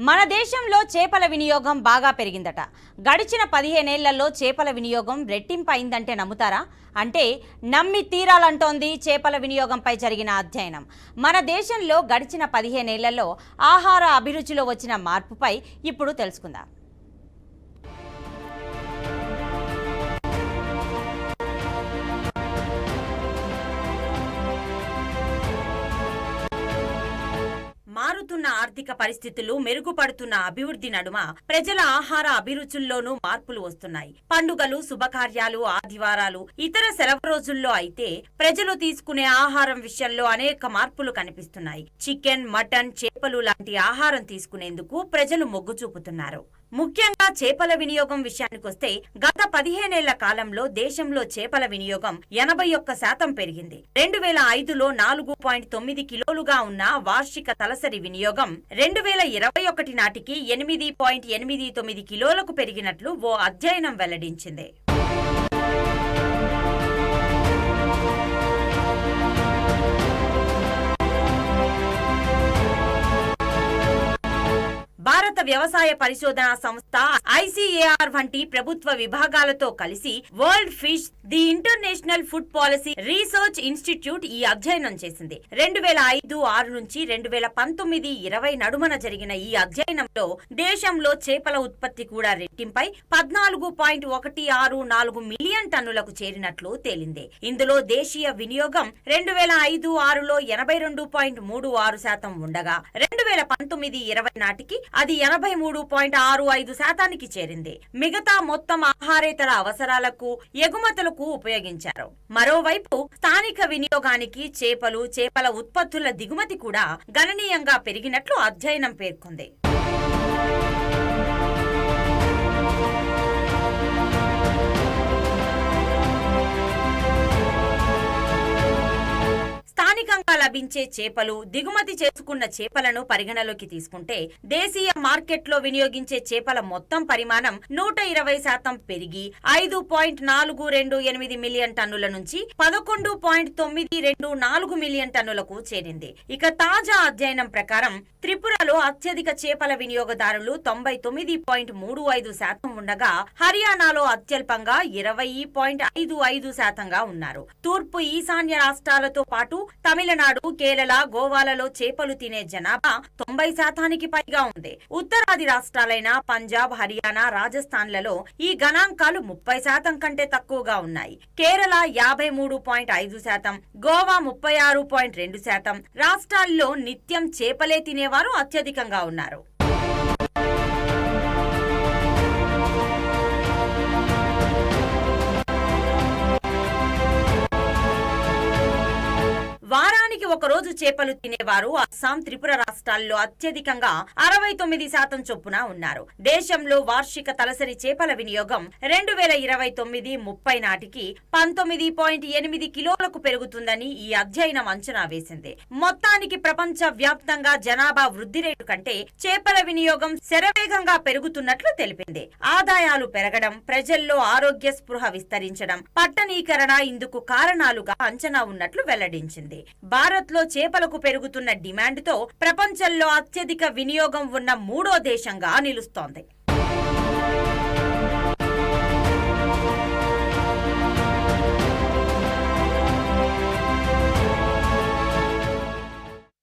మన దేశంలో చేపల వినియోగం బాగా పెరిగిందట. గడిచిన 15 ఏళ్లలో చేపల వినియోగం రెట్టింపైందంటే నమ్ముతారా? అంటే నమ్మి తీరాలంటోంది చేపల వినియోగంపై జరిగిన అధ్యయనం. మన దేశంలో గడిచిన 15 ఏళ్లలో ఆహార అభిరుచిలో వచ్చిన మార్పుపై ఇప్పుడు తెలుసుకుందాం. మారుతున్న ఆర్థిక పరిస్థితులు, మెరుగుపడుతున్న అభివృద్ధి నడుమ ప్రజల ఆహార అభిరుచుల్లోనూ మార్పులు వస్తున్నాయి. పండుగలు, శుభకార్యాలు, ఆదివారాలు, ఇతర సెలవు రోజుల్లో అయితే ప్రజలు తీసుకునే ఆహారం విషయంలో అనేక మార్పులు కనిపిస్తున్నాయి. చికెన్, మటన్, చేపలు లాంటి ఆహారం తీసుకునేందుకు ప్రజలు మొగ్గు చూపుతున్నారు. ముఖ్యంగా చేపల వినియోగం విషయానికొస్తే గత 15 ఏళ్ల కాలంలో దేశంలో చేపల వినియోగం 81% పెరిగింది. 2005లో 4.9 కిలోలుగా ఉన్న వార్షిక తలసరి వినియోగం 2021 నాటికి 8.89 కిలోలకు పెరిగినట్లు ఓ అధ్యయనం వెల్లడించింది. భారత వ్యవసాయ పరిశోధనా సంస్థ ICAR వంటి ప్రభుత్వ విభాగాలతో కలిసి world fish, the international food policy research institute ఈ అధ్యయనం చేసింది. 2005-6 నుంచి 2019-20 నడుమన జరిగిన ఈ అధ్యయనంలో దేశంలో చేపల ఉత్పత్తి కూడా రెట్టింపై 14.164 మిలియన్ టన్నులకు చేరినట్లు తేలింది. ఇందులో దేశీయ వినియోగం 2005-6లో 82.36% ఉండగా 2019-20 నాటికి అది 83.65% చేరింది. మిగతా మొత్తం ఆహారేతర అవసరాలకు, ఎగుమతులకు ఉపయోగించారు. మరోవైపు స్థానిక వినియోగానికి చేపల ఉత్పత్తుల దిగుమతి కూడా గణనీయంగా పెరిగినట్లు అధ్యయనం పేర్కొంది. స్థానికంగా లభించే చేపలు, దిగుమతి చేసుకున్న చేపలను పరిగణలోకి తీసుకుంటే దేశీయ మార్కెట్లో వినియోగించే చేపల మొత్తం పరిమాణం 120% పెరిగి 5.428 మిలియన్ టన్నుల నుంచి 11.924 మిలియన్ టన్నులకు చేరింది. ఇక తాజా అధ్యయనం ప్రకారం త్రిపురలో అత్యధిక చేపల వినియోగదారులు 99.35% ఉండగా హర్యానాలో అత్యల్పంగా 20.55%గా ఉన్నారు. తూర్పు ఈశాన్య రాష్ట్రాలతో పాటు తమిళనాడు, కేరళ, గోవాలలో చేపలు తినే జనాభా 90%కి పైగా ఉంది. ఉత్తరాది రాష్ట్రాలైన పంజాబ్, హర్యానా, రాజస్థాన్లలో ఈ గణాంకాలు 30% కంటే తక్కువగా ఉన్నాయి. కేరళ 53.5%, గోవా 36.2%. రాష్ట్రాల్లో నిత్యం చేపలే తినేవారు అత్యధికంగా ఉన్నారు. వారానికి ఒకరోజు చేపలు తినేవారు అస్సాం, త్రిపుర రాష్ట్రాల్లో అత్యధికంగా 69% చొప్పున ఉన్నారు. దేశంలో వార్షిక తలసరి చేపల వినియోగం 2029-30 నాటికి 19.8 కిలోలకు పెరుగుతుందని ఈ అధ్యయనం అంచనా వేసింది. మొత్తానికి ప్రపంచ వ్యాప్తంగా జనాభా వృద్ధి రేటు కంటే చేపల వినియోగం శరవేగంగా పెరుగుతున్నట్లు తెలిపింది. ఆదాయాలు పెరగడం, ప్రజల్లో ఆరోగ్య స్పృహ విస్తరించడం, పట్టణీకరణ ఇందుకు కారణాలుగా అంచనా ఉన్నట్లు వెల్లడించింది. భారత్ లో చేపలకు పెరుగుతున్న డిమాండ్ తో ప్రపంచంలో అత్యధిక వినియోగం ఉన్న 3వ దేశంగా నిలుస్తోంది.